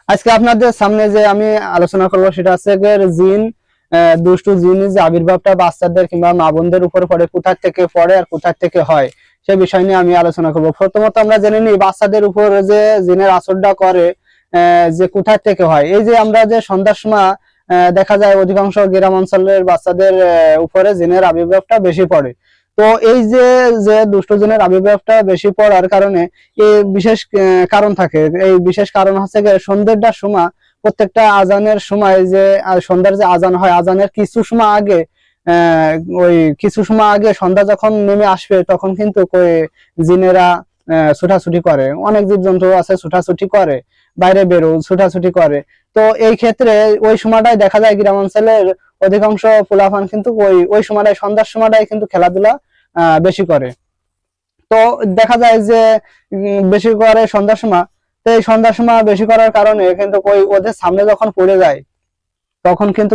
আজকে আপনাদের সামনে যে আমি আলোচনা করব সেটা হচ্ছে জিন, দুষ্টু জিনের যে আবির্ভাবটা বাচ্চাদের কিংবা মা বোনদের উপর পড়ে, কোথা থেকে পড়ে আর কোথা থেকে হয় সে বিষয় নিয়ে আমি আলোচনা করব। প্রথমত আমরা জেনে নিই বাচ্চাদের উপর যে জিনের আসরটা করে যে কোথা থেকে হয়। এই যে আমরা যে সন্ধ্যার সময় দেখা যায় অধিকাংশ গ্রাম অঞ্চলের বাচ্চাদের উপরে জিনের আবির্ভাবটা বেশি পড়ে। তো এই যে যে দুষ্ট জিনের আবির্ভাবটা বেশি পড়ার কারণে এই বিশেষ কারণ থাকে। এই বিশেষ কারণ হচ্ছে সন্ধ্যার সময়, প্রত্যেকটা আজানের সময় যে সন্ধ্যার যে আজান হয়, আজানের কিছু সময় আগে আহ ওই কিছু সময় আগে সন্ধ্যা যখন নেমে আসবে তখন কিন্তু জিনেরা ছুটাছুটি করে। অনেক জীবজন্তু আছে ছুটাছুটি করে, বাইরে বেরো ছুটাছুটি করে। তো এই ক্ষেত্রে ওই সময়টাই দেখা যায় গ্রাম অঞ্চলের অধিকাংশ পোলাপান কিন্তু ওই ওই সময়টাই সন্ধ্যার সময়টাই কিন্তু খেলাধুলা বেশি করে। তো দেখা যায় যে বেশি করে সন্ধ্যার সময়। তো এই সন্ধ্যার সময় বেশি করার কারণে কিন্তু ওদের সামনে যখন পড়ে যায় তখন কিন্তু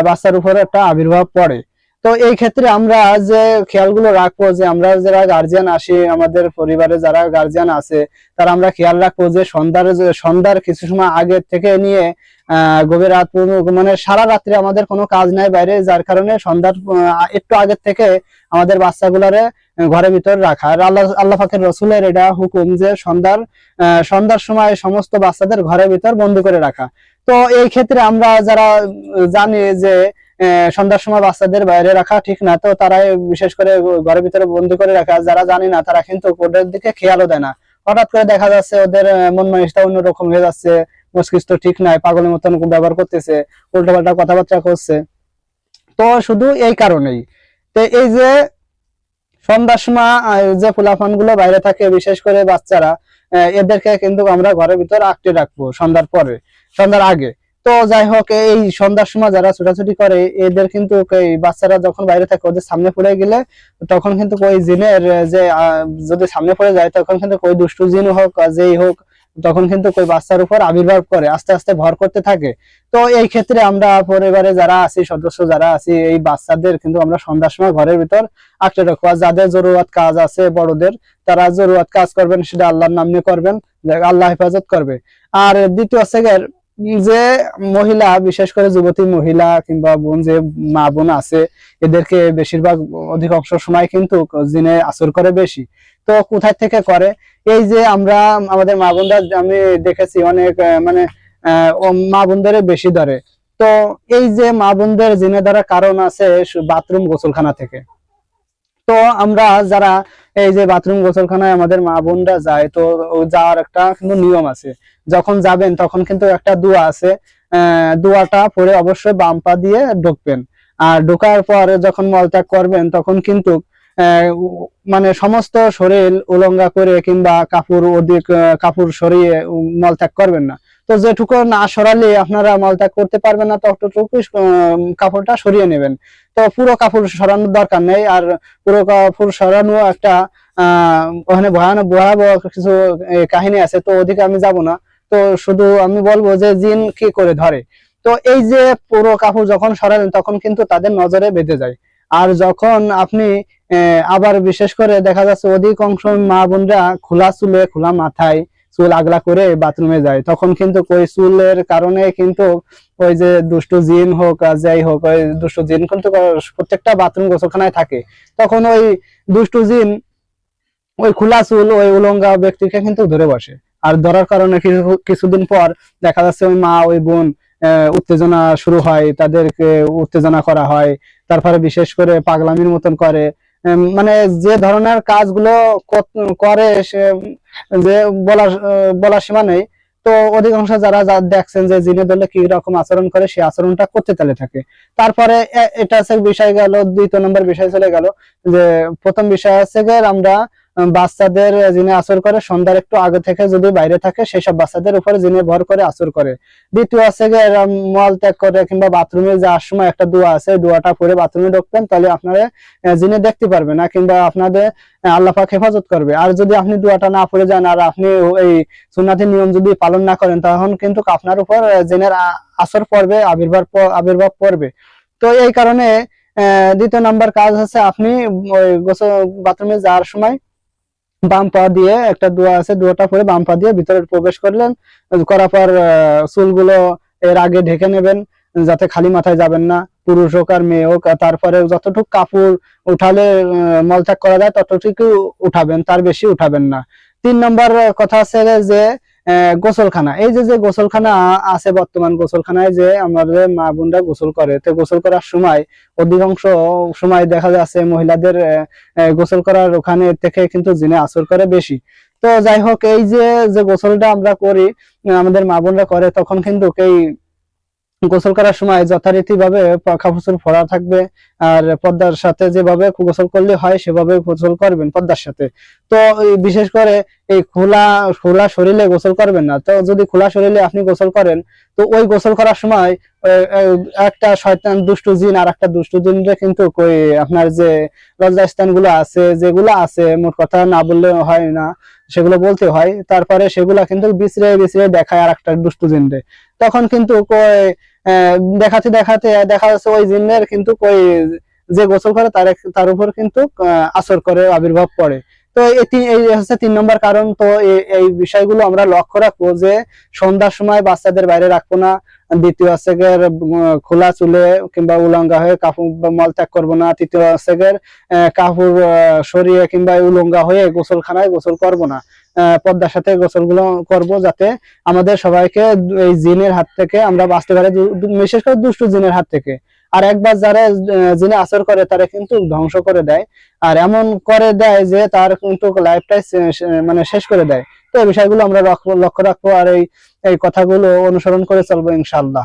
বাচ্চার উপরে একটা আবির্ভাব পড়ে। তো এই ক্ষেত্রে আমরা যে খেয়ালগুলো রাখবো, যে আমরা যারা গার্জিয়ান আসি, আমাদের পরিবারে যারা গার্জিয়ান আছে তারা আমরা খেয়াল রাখবো যে সন্ধ্যার কিছু সময় আগে থেকে নিয়ে গভীর রাত মানে সারা রাত্রে আমাদের কোনো কাজ নাই বাইরে, যার কারণে সন্ধ্যার একটু আগের থেকে আমাদের বাচ্চাগুলারে ঘরের ভিতর রাখা। আর আল্লাহ পাকের রসুলের এটা হুকুম যে সন্ধ্যার সময় সমস্ত বাচ্চাদের ঘরের ভিতর বন্দি করে রাখা। তো এই ক্ষেত্রে আমরা যারা জানি যে সন্ধ্যার সময় বাচ্চাদের বাইরে রাখা ঠিক না, তো তারা বিশেষ করে ঘরের ভিতরে বন্দি করে রাখা। যারা জানি না তারা কিন্তু ওদের দিকে খেয়ালও দেয় না। হঠাৎ করে দেখা যাচ্ছে ওদের মন মানসিকতা অন্যরকম হয়ে যাচ্ছে, মস্তিষ্ক ঠিক নাই, পাগলের মতন ব্যবহার করতেছে, উল্টোপাল্টা কথাবার্তা করছে। তো শুধু এই কারণেই। তো এই যে সন্ধ্যার সময় যে ফুলাফান গুলো বাইরে থাকে, বিশেষ করে বাচ্চারা, এদেরকে কিন্তু আমরা ঘরের ভিতর আটকে রাখবো সন্ধ্যার পরে, সন্ধ্যার আগে। তো যাই হোক, এই সন্ধ্যার সময় যারা ছোটাছুটি করে এদের কিন্তু এই বাচ্চারা যখন বাইরে থাকে ওদের সামনে পড়ে গেলে তখন কিন্তু ওই জিনের যে যদি সামনে পড়ে যায় তখন কিন্তু ওই দুষ্টু জিন হোক যেই হোক তখন কিন্তু ওই বাচ্চার উপর আবির্ভাব করে, আস্তে আস্তে ভর করতে থাকে। তো এই ক্ষেত্রে আমরা পরিবারে যারা আছি, সদস্য যারা আছি, এই বাচ্চাদের কিন্তু আমরা সন্ধ্যার সময় ঘরের ভিতর আটকে রাখবো। আর যাদের জরুরত কাজ আছে বড়দের, তারা জরুরত কাজ করবেন, সেটা আল্লাহর নাম নিয়ে করবেন, আল্লাহ হেফাজত করবে। আর দ্বিতীয় হচ্ছে যে মহিলা, বিশেষ করে যুবতী মহিলা কিংবা বোন, যে মা বোন আছে, এদেরকে বেশিরভাগ অধিকাংশ সময় কিন্তু জিনে আসর করে বেশি। তো কোথায় থেকে করে? এই যে আমরা আমাদের মা বোনরা, আমি দেখেছি অনেক মানে মা বোনদের বেশি ধরে। তো এই যে মা বোনদের জিনে ধরার কারণ আছে বাথরুম গোসলখানা থেকে। তো আমরা যারা এই যে বাথরুম গোসলখানায় আমাদের মা বোনরা যায়, তো যাওয়ার একটা কিন্তু নিয়ম আছে। যখন যাবেন তখন কিন্তু একটা দোয়া আছে, দোয়াটা পড়ে অবশ্যই বাম পা দিয়ে ঢুকবেন। আর ঢোকার পর যখন মলত্যাগ করবেন তখন কিন্তু মানে সমস্ত শরীর উলঙ্গা করে কিংবা কাপড় সরিয়ে মলত্যাগ করবেন না। তো যেটুকু না সরালে আপনারা মলত্যাগ করতে পারবেন না, ততটুকু কাপড়টা সরিয়ে নেবেন। তো পুরো কাপড় সরানোর দরকার নেই। আর পুরো কাপড় সরানো একটা ওখানে ভয়াবহ কিছু কাহিনী আছে, তো ওদিকে আমি যাব না। তো শুধু আমি বলবো যে জিন কি করে ধরে। তো এই যে পুরো কাপড় যখন সরালেন তখন কিন্তু তাদের নজরে বেঁধে যায়। আর যখন আপনি আবার বিশেষ করে দেখা যাচ্ছে অধিকাংশ মা বোনরা খোলা চুলে, খোলা মাথায় চুল আগলা করে বাথরুমে যায়, তখন কিন্তু ওই চুলের কারণে কিন্তু ওই যে দুষ্টু জিন হোক আর যাই হোক, ওই দুষ্টু জিন কিন্তু প্রত্যেকটা বাথরুম গোসলখানায় থাকে। তখন ওই দুষ্টু জিন ওই খোলা চুল, ওই উলঙ্গা ব্যক্তিকে কিন্তু ধরে বসে। আর ধরার কারণে কিছুদিন পর দেখা যাচ্ছে ওই মা, ওই বোন উত্তেজনা শুরু হয়, তাদেরকে উত্তেজনা করা হয়। তারপরে বিশেষ করে পাগলামির মতন করে, মানে যে ধরনের কাজগুলো করে সে, যে বলার সীমা নেই। তো অধিকাংশ যারা দেখছেন যে জিনে ধরলে কি রকম আচরণ করে, সেই আচরণটা করতে চলে থাকে। তারপরে এটা হচ্ছে বিষয় গেল, দ্বিতীয় নম্বর বিষয় চলে গেল। যে প্রথম বিষয় হচ্ছে আমরা বাচ্চাদের জিনে আসর করে সন্ধ্যার একটু আগে থেকে যদি বাইরে থাকে সেসব বাচ্চাদের উপরে জিনে ভর করে আসর করে। দ্বিতীয় আছে মল ত্যাগ করে কিংবা বাথরুমে যাওয়ার সময় একটা দোয়া আছে, দোয়াটা পড়ে বাথরুমে ঢুকবেন, তাহলে আপনারা জিনে দেখতে পারবে না কিংবা আপনাদের আল্লাহ পাক হেফাজত করবে। আর যদি আপনি দোয়াটা না পড়ে যান আর আপনি এই সুন্নাতি নিয়ম যদি পালন না করেন তখন কিন্তু আপনার উপর জিনের আসর পড়বে, আবির্ভাব পড়বে। তো এই কারণে দ্বিতীয় নাম্বার কাজ হচ্ছে আপনি ওই বাথরুমে যাওয়ার সময় বাম পা দিয়ে একটা দোয়া আছে, দোয়াটা পরে বাম পা দিয়ে ভিতরে প্রবেশ করলেন, করার পর চুলগুলো এর আগে ঢেকে নেবেন, যাতে খালি মাথায় যাবেন না, পুরুষ হোক আর মেয়ে হোক। তারপরে যতটুকু কাপড় উঠালে মলত্যাগ করা যায় ততটুকু উঠাবেন, তার বেশি উঠাবেন না। 3 নম্বর কথা আছে যে গোসলখানা। এই যে যে গোসলখানা আছে বর্তমান, গোসলখানায় যে আমাদের মা বোনরা গোসল করে, তো গোসল করার সময় অধিকাংশ সময় দেখা যাচ্ছে মহিলাদের গোসল করার ওখানে থেকে কিন্তু জিনে আসর করে বেশি। তো যাই হোক, এই যে যে গোসলটা আমরা করি, আমাদের মা বোনরা করে, তখন কিন্তু এই গোসল করার সময় যথারীতি ভাবে পাখা গোসল পরা থাকবে, আর পর্দার সাথে যেভাবে গোসল করলে হয় সেভাবে গোসল করবেন পর্দার সাথে। তো বিশেষ করে এই খোলা খোলা শরীরে গোসল করবেন না। তো যদি খোলা শরীরে আপনি গোসল করেন, তো ওই গোসল করার সময় একটা শয়তান দুষ্টু জিন আর একটা দুষ্টু জিনরে কিন্তু আপনার যে লজ্জাস্থান গুলো আছে, যেগুলো আছে, মোট কথা না বললে হয় না, সেগুলো বলতে হয়। তারপরে সেগুলা কিন্তু বিছড়ে বিছড়ে দেখায় আর একটা দুষ্টু জিনরে। তখন কিন্তু দেখাতে দেখাতে দেখা যাচ্ছে ওই জিনের কিন্তু যে গোসল করে তার উপর কিন্তু আসর করে, আবির্ভাব পড়ে। তো এই হচ্ছে 3 নম্বর কারণ। তো এই বিষয়গুলো আমরা লক্ষ্য রাখবো যে সন্ধ্যার সময় বাচ্চাদের বাইরে রাখবো না। দ্বিতীয় হচ্ছে খোলা চুলে কিংবা উলঙ্গা হয়ে কাপড় মলত্যাগ করবো না। তৃতীয় হচ্ছে কাপড় সরিয়ে কিংবা উলঙ্গা হয়ে গোসলখানায় গোসল করবো না। পর্দার সাথে গোসলগুলো করব, যাতে আমাদের সবাইকে এই জিনের হাত থেকে আমরা বাঁচতে পারি, বিশেষ করে দুষ্টু জিনের হাত থেকে। আর একবার যারা জিনে আসর করে তারা কিন্তু ধ্বংস করে দেয়, আর এমন করে দেয় যে তার কিন্তু লাইফটাই মানে শেষ করে দেয়। তো এই বিষয়গুলো আমরা লক্ষ্য রাখবো, আর এই কথাগুলো অনুসরণ করে চলবো ইনশাআল্লাহ।